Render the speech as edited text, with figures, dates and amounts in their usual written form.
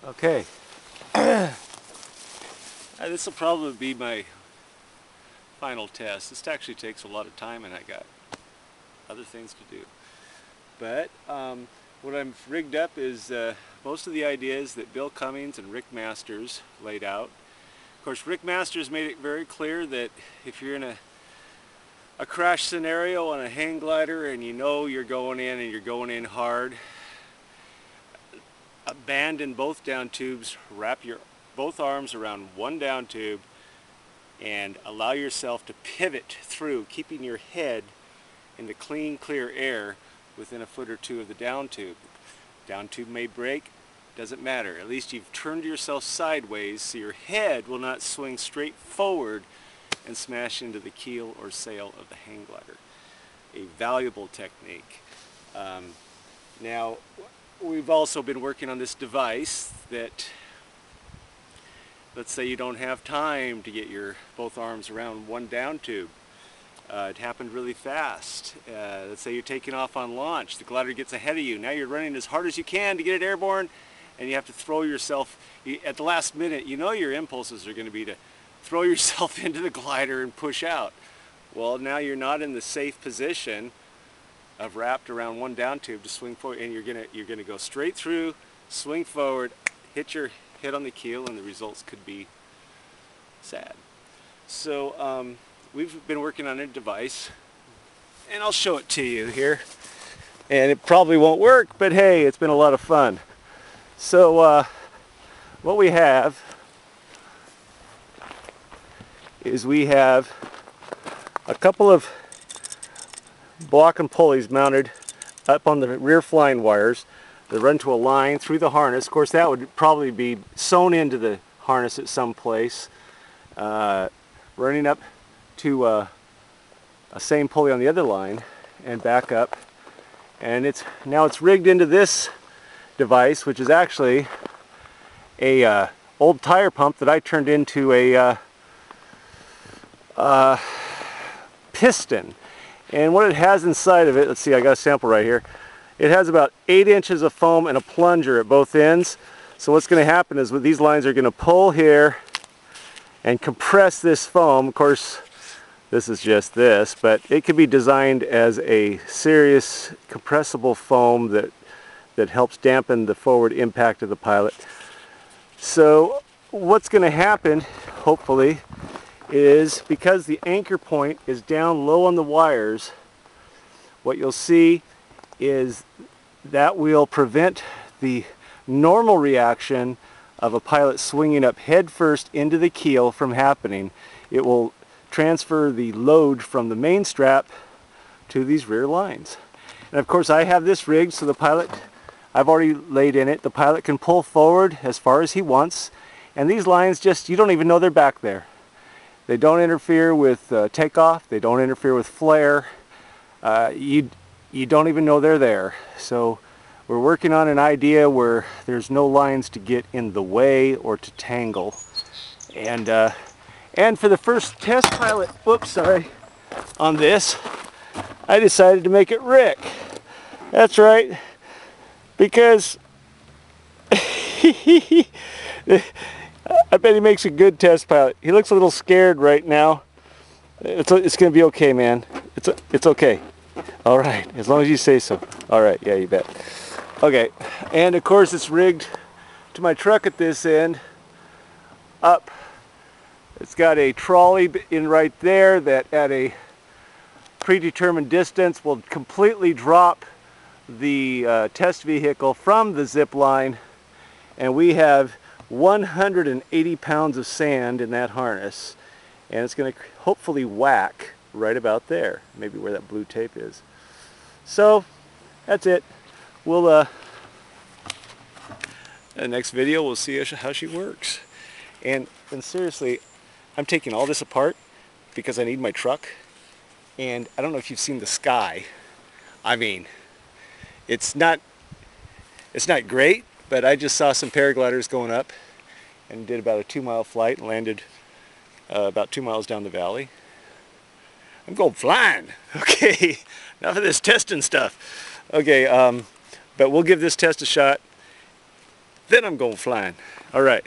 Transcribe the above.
Okay, this will probably be my final test. This actually takes a lot of time and I got other things to do. But what I'm rigged up is most of the ideas that Bill Cummings and Rick Masters laid out. Of course, Rick Masters made it very clear that if you're in a crash scenario on a hang glider and you know you're going in and you're going in hard, abandon both down tubes, wrap your both arms around one down tube and allow yourself to pivot through, keeping your head in the clean, clear air within a foot or two of the down tube. Down tube may break, doesn't matter. At least you've turned yourself sideways so your head will not swing straight forward and smash into the keel or sail of the hang glider. A valuable technique. Now, we've also been working on this device that, let's say you don't have time to get your both arms around one down tube. It happened really fast. Let's say you're taking off on launch. The glider gets ahead of you. Now you're running as hard as you can to get it airborne, and you have to throw yourself, at the last minute, you know your impulses are going to be to throw yourself into the glider and push out. Well, now you're not in the safe position of wrapped around one down tube to swing forward, and you're gonna go straight through, swing forward, hit your head on the keel, and the results could be sad. So we've been working on a device, and I'll show it to you here. And it probably won't work, but hey, it's been a lot of fun. So what we have is we have a couple of block and pulleys mounted up on the rear flying wires that run to a line through the harness. Of course, that would probably be sewn into the harness at some place, running up to a same pulley on the other line and back up. And now it's rigged into this device, which is actually a old tire pump that I turned into a piston. And what it has inside of it, let's see, I got a sample right here. It has about 8 inches of foam and a plunger at both ends. So what's going to happen is these lines are going to pull here and compress this foam. Of course, this is just this, but it could be designed as a serious compressible foam that helps dampen the forward impact of the pilot. So what's going to happen, hopefully, is because the anchor point is down low on the wires, what you'll see is that will prevent the normal reaction of a pilot swinging up head first into the keel from happening. It will transfer the load from the main strap to these rear lines. And of course I have this rigged so the pilot, I've already laid in it, the pilot can pull forward as far as he wants, and these lines just, you don't even know they're back there. They don't interfere with takeoff, they don't interfere with flare, you don't even know they're there. So we're working on an idea where there's no lines to get in the way or to tangle. And for the first test pilot, on this, I decided to make it Rick. That's right, because I bet he makes a good test pilot. He looks a little scared right now. It's going to be okay, man. It's okay. All right, as long as you say so. All right, yeah, you bet. Okay, and of course it's rigged to my truck at this end, up. It's got a trolley in right there that at a predetermined distance will completely drop the test vehicle from the zip line, and we have 180 pounds of sand in that harness, and it's going to hopefully whack right about there, maybe where that blue tape is. So that's it. We'll in the next video we'll see how she works. And seriously, I'm taking all this apart because I need my truck, and I don't know if you've seen the sky. I mean, it's not great, but I just saw some paragliders going up and did about a 2-mile flight and landed about 2 miles down the valley. I'm going flying. Okay, enough of this testing stuff. Okay, but we'll give this test a shot. then I'm going flying. All right.